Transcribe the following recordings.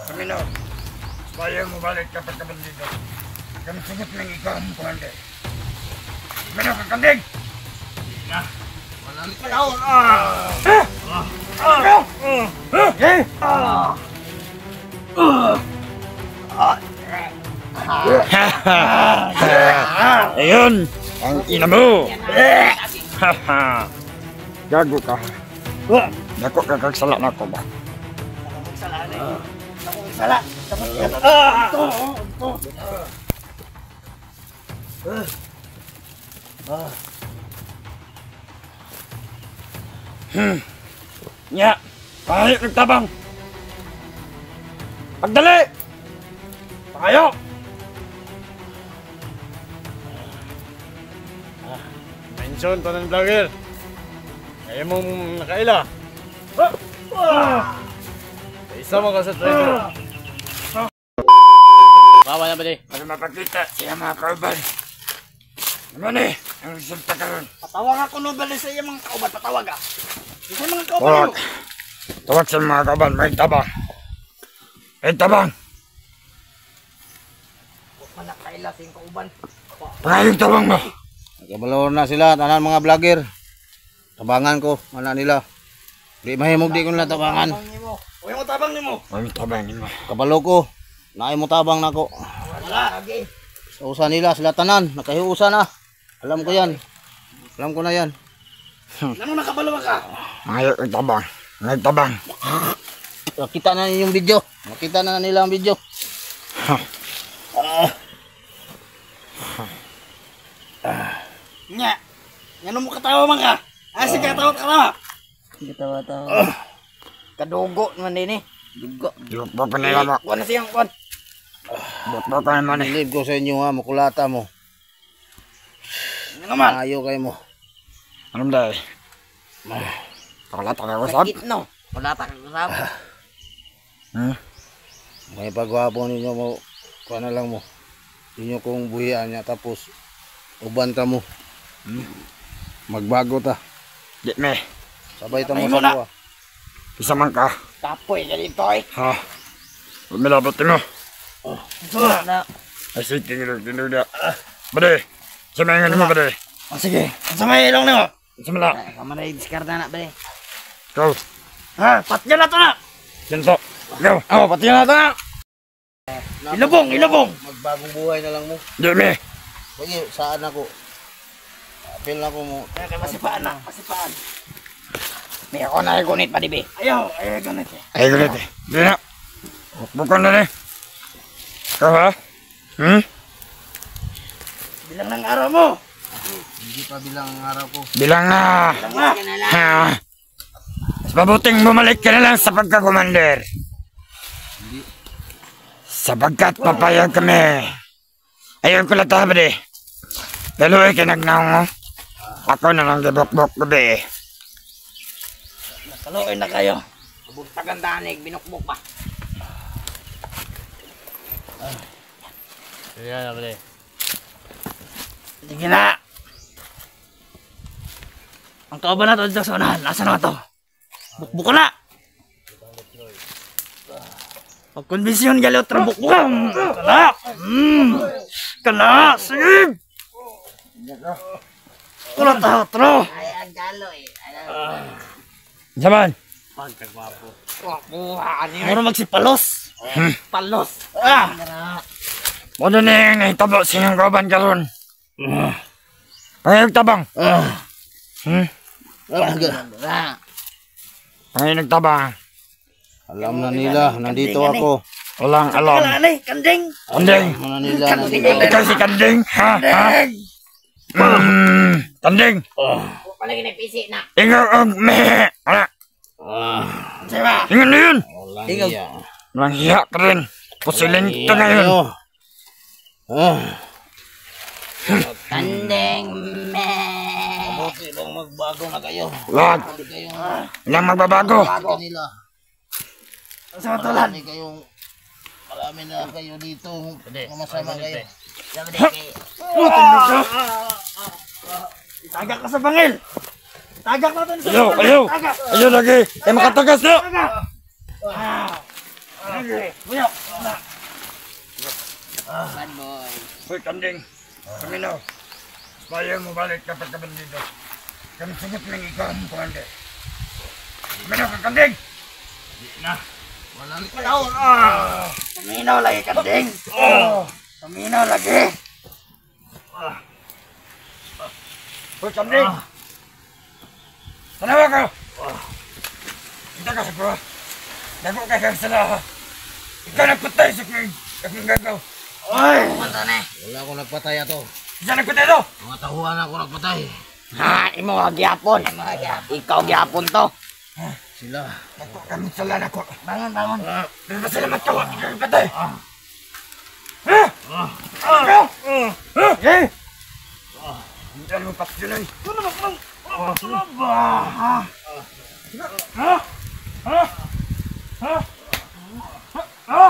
Paminaw, bayang mo balik kapag kabandido. Kami sagot ng ikaw ang kumande. Paminaw kang kanding! Na! Walang palaw! Ayun! Ang ina mo! Gago ka. Dako ka kagsala na ko ba? Sala. Nya, pahayo nagtabang. Pagdali. Pahayo. Mention to ng vlogger. Kaya mong nakaila. Isa mo ka sa trainer. Bawa na ba di? Para mapakita siya mga kauban. Naman eh, ang resulta ka ron. Patawag ako no bali sa iya mga kauban, patawag ah. Isa mga kauban. Tawag. Tawag sa mga kauban, may tabang. May tabang. Huwag man nakaila sa iyong kauban. Pangayong tabang mo. Nagkabalor na sila, tanan mga vlogger. Tabangan ko, mana nila. Di mahimog di ko nila tabangan. Huwag mo tabang ni mo. May tabang mo. Kabalo ko, naay mo tabang na ko. Wala, lagi. Sa usa nila, sila tanan, nakahiusa na. Alam ko yan. Alam ko na yan. Nano nakabalawa ka? Pangayong tabang. May tabang. Nakita na yung video. Nakita na nila ang video. Nya. Ngano mo katawa man ka? Sige katawa. Katawa-tawa. Kadugo naman din eh. Dugo. Diyok po pa nila mo. Kuha na siyang kuha. Diyok po pa naman eh. Nilib ko sa inyo ha, makulata mo. Ano naman? Ayaw kayo mo. Anong dahil? Pakalata ka usap? Sakit no. Wala ta kang usap. May pagwapo ninyo mo. Kuha na lang mo. Inyo kong buhian niya tapos uban ka mo. Magbago ta. Di me. Sabay ta mo Ay, mo sa na. buwa. Isa man ka. Tapoy ka dito eh. Ha? Huwag milabotin mo. Wala na. Ay sige, tinuda. Bade. Samayin mo bade. Sige. Sa may ilong nimo. Samala. Kamalay diskarda na ba eh. Go. Ha, patya na to na. Ganto. Go. Oh, patya na to na. Ilubong. Magbagong buhay na lang mo. Di me. Sige, saan ako? Apil na ko mo. Masipaan na, masipaan. May ako na igunit pa di be. Ayaw ganun eh. Ay gulit eh. Di na. Bukan na eh. Ikaw ha? Bilang ng araw mo. Hindi pa bilang ang araw ko. Bilang na. Ha? Mas mabuting bumalik ka na lang sa pagkakumander. Sapagkat papayag kami. Ayun ko lang tabi di. Daloy kinagnaw mo. Ako na lang gibok-bok gabi eh. Kaluoy na kayo. Bugtagan danig, binukbok pa. Sige na ba Sige na. Ang kauban na to dito sa unahan. Nasaan na to? Bukbuk na. Pagkonbensyon gali otra bukbukam. Kana. Kana. Sige. Tro ta tro. Ay, ang galo eh. Zaman. Pagkagwapo. Muro magsipalos. Palos. Muna na yung nahitabo sinyang kauban karon. Pangayag tabang. Pangayag tabang. Alam na nila, nandito ako. Walang alam. Kanding. Kanding. Alam na nila, nandito Ikaw si Kanding. Ha? Ha? Kanding. Palagi nagpisi na. Ingaw ang mehe. Ano? Diba? Ingaw na yun. Walang iya. Walang hiya ka rin. Pusilin ito na yun. Tandeng meh. Okay bang magbago na kayo? Wag. Hindi kayong Walang magbabago. bago nila. Sa matulan. Hindi kayong marami na kayo dito. Masama kayo. Sabi din Tagak ka sa bangil. Tagak natin sa Ayaw, ayaw. Ayaw lagi. Kaya makatagas na. Buyok! Bad boy. Hoy, kanding. Paminaw. Bayan mo balik kapag kabandido. Kami sigit ng ikaw ang kumande. Paminaw ka, kanding! Wala ni Paminaw lagi, kanding! Paminaw lagi! Hoy, kanding! Tanawa ka! Ito ka sa kuha. Dago ka kang sala. Ikaw nagpatay sa kong gagaw. Oy! Punta na. Wala ako nagpatay ato. Isa nagpatay to! Mga tahuan ako nagpatay. Ha, imo gyapon. Ikaw gyapon to. Sila. Dago kami sala na ko. Bangon, bangon. Salamat ka, ikaw nagpatay. Ha? Ikaw? Eh? Hindi mo pasyuloy. Ano naman? Ano ba? Ha? Ha? Ha? Ha? Ha?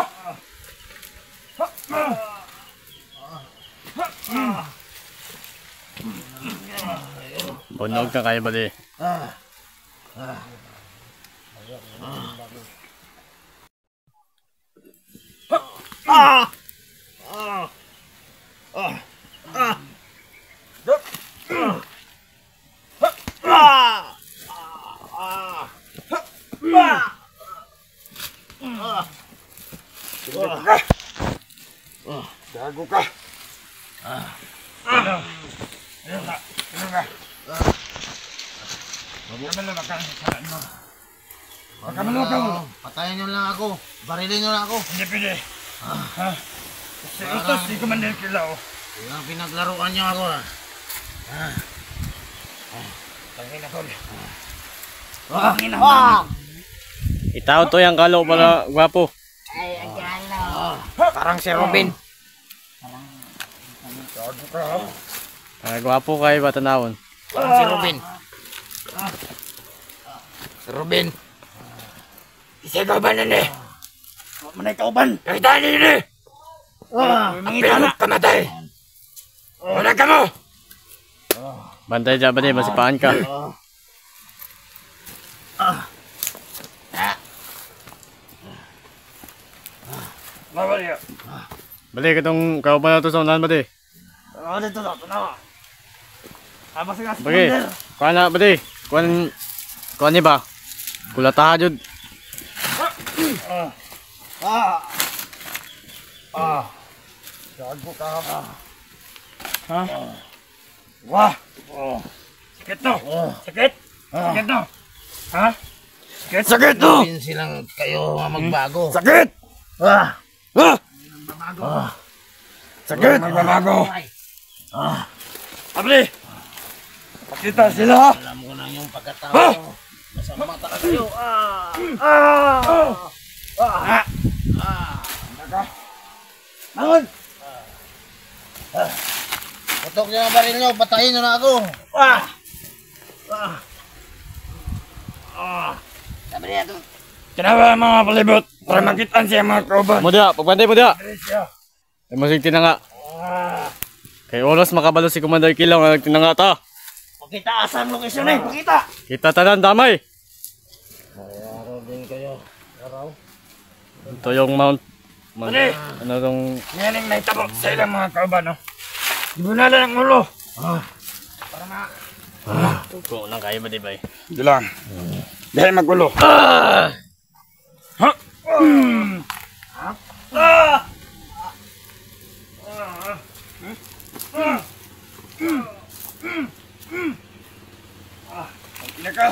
Bunog ka kayo, buddy. Gago ka. Ano? Ano ka? Ano ka? Huwag ka malabakan sa salaan mo. Huwag ka malabakan mo. Patayin nyo lang ako. Barilin nyo lang ako. Hindi pwede. Ha? Kasi utos si Commander Kilao. Yung pinaglaruan nyo ako. Tangin ako. Itaw to yung kalo para gwapo. Ay, ang galo. Parang si Robin. Gago ka ha? Gwapo kayo ba tanawon? Parang si Ruben. Si Ruben. Isa kauban na ni. Manay kauban. Kakitaan niyo ni. Apil mo kamatay. Wala ka mo. Bantay dyan, buddy. Masipaan ka. Mawal niya. Balik itong kauban na to sa unahan, buddy. Tanawa dito na. Tanawa. Habang sa gas. Bagi. Kuha na, buddy. Kuha ni ba? Kulataha jud. Gago ka ha. Ha? Wah. Sakit no? Sakit? Sakit no? Ha? Sakit? Sakit no? Sabihin silang kayo magbago. Sakit! Ah! Ah! Sakit! Magbabago! Abli! Pakita sila ha! Alam ko na yung pagkatao. Masama talaga kayo. Bangon! Putok nyo ang baril nyo. Patayin nyo na ako. Sabi niya to. Kinawa ang mga palibot para makitaan siya mga kauban. Mo dia, pagbantay mo dia. Dali siya. Ay masigti na nga. Kay oras makabalo si Commander Kilaw nga nagtinanga ta. Pakita asan lokasyon eh. Pakita! Kita tanan damay. Araw din kayo. Ito yung mount. Dali! Ano tong Yan ang naitabo sa ilang mga kauban no. Ibunala ng ulo. kung nang kayo, buddy, bay. Di lang. Dahil magulo. Ha? Ina ka.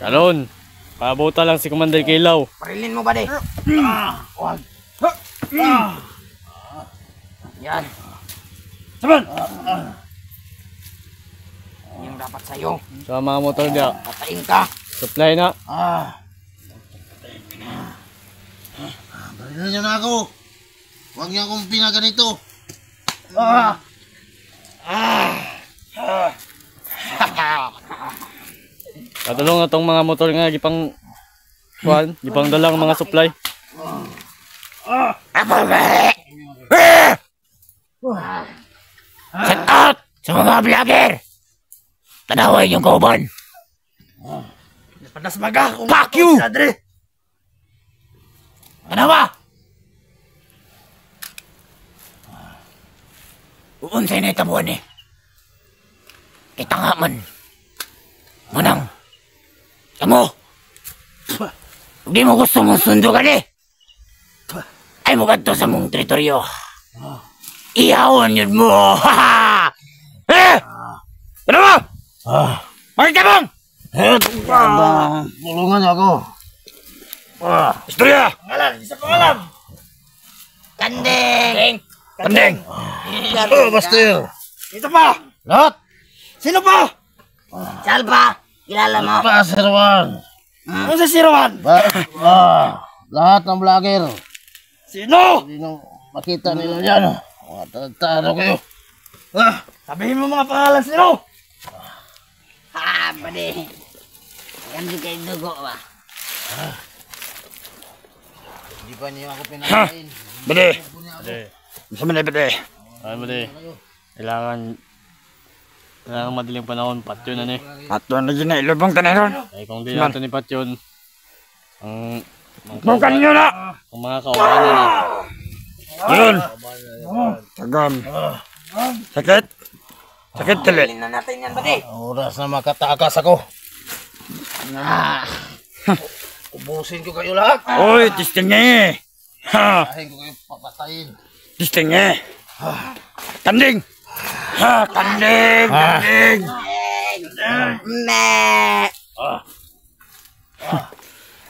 Karon, pabuta lang si Commander Kilaw. Parilin mo ba de? Wag. Yan. Saban. Yung dapat sa'yo. Sa mga motor dia. Patayin ka. Supply na. Barilin nyo na ako. Huwag niyo akong pinaganito. Katulong na tong mga motor nga gipang kuan, gipang dalang mga supply. Set out sa mga vlogger. Tanawin yung kauban. Panas maga. Fuck you! Ano ba? Uunsay na itabuan eh. Kita nga man. Manang. Tamo. Hindi mo gusto mong sundukan eh. Ay mo ganito sa mong teritoryo. Iyawan yun mo. Eh! Ano mo? Bakit ka bang? Abang, tulungan niyo ako. Istorya! Pangalan, isa pangalan. Kandeng. Kandeng! Bastil. Ito pa. Lahat. Sino pa? Salpa. Kilala mo. Pasirwan. Ano sa Sirawan? Lahat ng vlogger. Sino? Hindi nyo makita nila yan. Mga tagtaro kayo. Sabihin mo mga pangalan sino? Ha, pwede. Hindi kayo dugo ba? Hindi pa niyo ako pinakain. Bede! Bade. Masama na bede. Ay, bade. Kailangan madaling panahon, patyon na ni. At doon na yun na ilubong tanayon. Ay, kung di natin ni patyon, ang Bukan nyo na! mga kaubanan na. Yun! Sagam. Sakit? Sakit tali. Tingnan natin yan, pwede. Oras na makatakas ako. Ubusin ko kayo lahat. Uy, tisting niya eh. Ha! Kahin ko kayo papatayin. Tisting niya eh. Kanding! Ha! Kanding! Kanding! Me.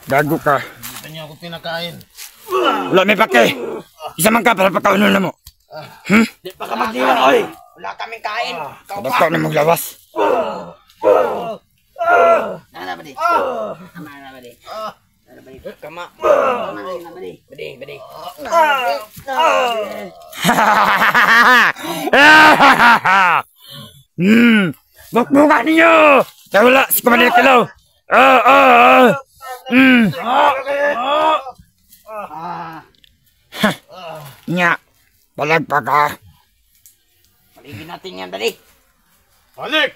Gago ka. Hindi pa niyo ako pinakain. Wala may pake. Isa man ka para pagkaunan na mo. Di pa ka magdiwan, oy. Wala kaming kain. Sabas ka na maglawas. Nana, pwede. Tama na, pwede. Kama. Kama na, pwede. Pwede. Bukbukan ninyo! Kaya wala, si Kumanil Kilaw. Nya, balag pa ka. Paligin natin yan, pwede. Balik!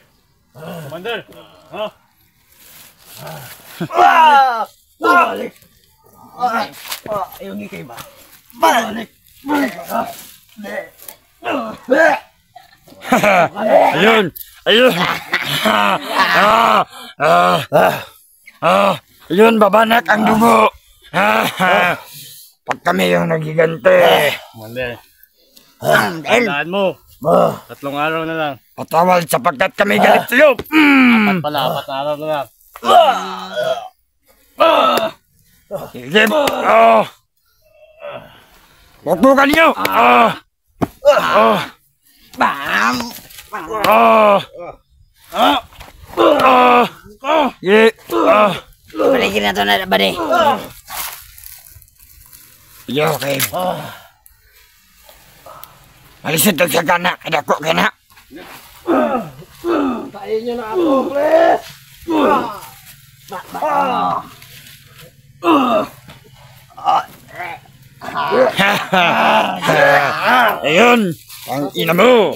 Commander! Ha? Balik. Ayun, ikay ba? Balik. Ayun! Ayun! Ayun, babanak ang dugo. Pag kami yung nagigante. Commander! Tandaan mo! 3 araw na lang. Patawal sapagkat kami galit sa'yo. Pala, 4 araw na lang. Sige. Bukbukan niyo. Bam. Paligin na to na, pwede. Okay. Malisod ang sagana. Kadako ka na. Kain nyo na ako, pre. Ayun. Ang ina mo.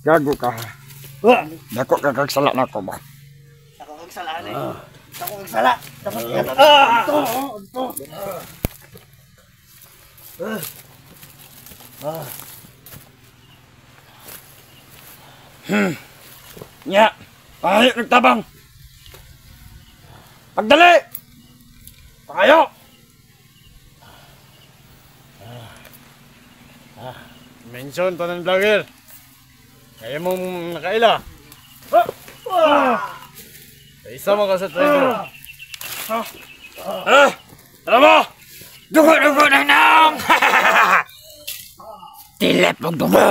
Gago ka. Dako ka kagsala na ko ba? Ako kagsala na eh. Ako kagsala. Dapat Nya. Ay, nagtabang. Pagdali. Pangayo. Mention to ng vlogger. Kaya mong nakaila. Isa mo ka sa trader. Alam mo? Dugo-dugo ng naong. Tilip ang dugo.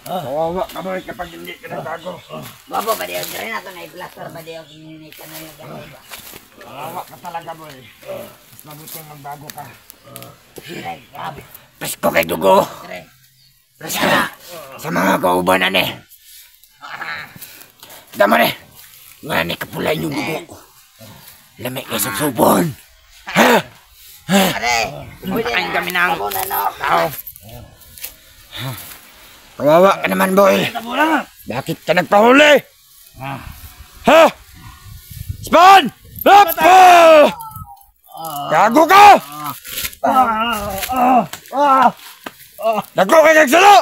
Kawawa ka boy kapag hindi ka nagbago. Babo, pwede yung rin nato na i-plaster. Pwede yung kininit ka na yung gano'n ba? Kawawa ka talaga boy. Mas mabuting magbago ka. Direk, grabe. Presko kay dugo. Direk. Presko na. Sa mga kaubanan eh. Dama eh. Nga ni kapulay yung dugo. Lamig kay subsubon. Pare, pwede Kain na. kami ng Ako na, no? tao. Kawawa ka naman, boy. Tabunan. Bakit ka nagpahuli? Ha? Spawn! Lapo! Gago ka! Nagko ka nagsalo!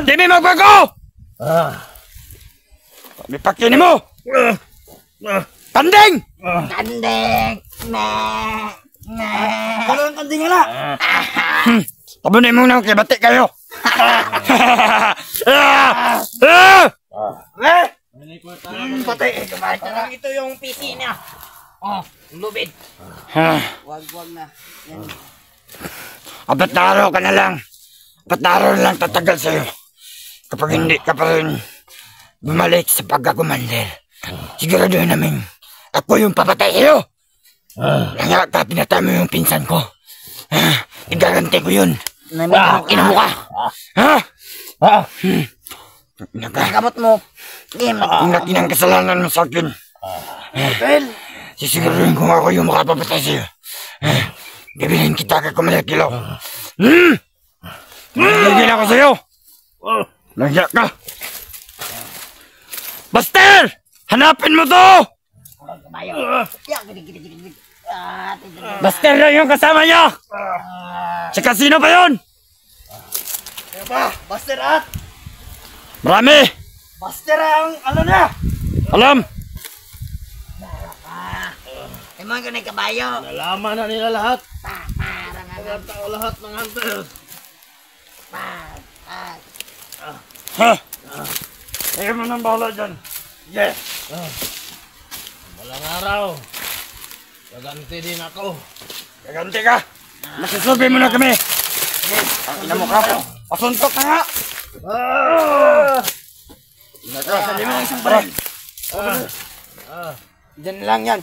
Di may magbago! May pakini mo! Tanding! Kandeng. Walang kandeng na. Tabunin mo na kay bati kayo! Patay. Ito yung PC niya. Oh, lubid. Wag na. Yan. Apat na araw ka na lang. Apat na araw na lang tatagal sa'yo. Kapag hindi ka pa rin bumalik sa pagkakumander, sigurado namin ako yung papatay sa'yo. Langya ka, pinatay mo yung pinsan ko. Igaganti ko yun. Ina mo ka. Gamot mo. Ang laki ng kasalanan mo sa akin. Sisiguraduhin kung ako yung makapapatay sa'yo. Bibilhin kita kay Kumalakilaw. Nagigil ako sa'yo. Langya ka. Buster! Hanapin mo to! Buster lang yung kasama niya! Tsaka sino pa yun? Buster at. Marami! Buster ang ano na. Alam! Emang ka na kabayo. Nalaman na nila lahat. Para na. Lahat ng hunter. Ha? Ayaw mo nang bahala dyan. Yes! Walang araw. Gaganti din ako. Gaganti ka! Masusubi mo na kami! Ang ina mo ka po! Pasuntok na nga! Sabi mo isang baril! Diyan lang yan!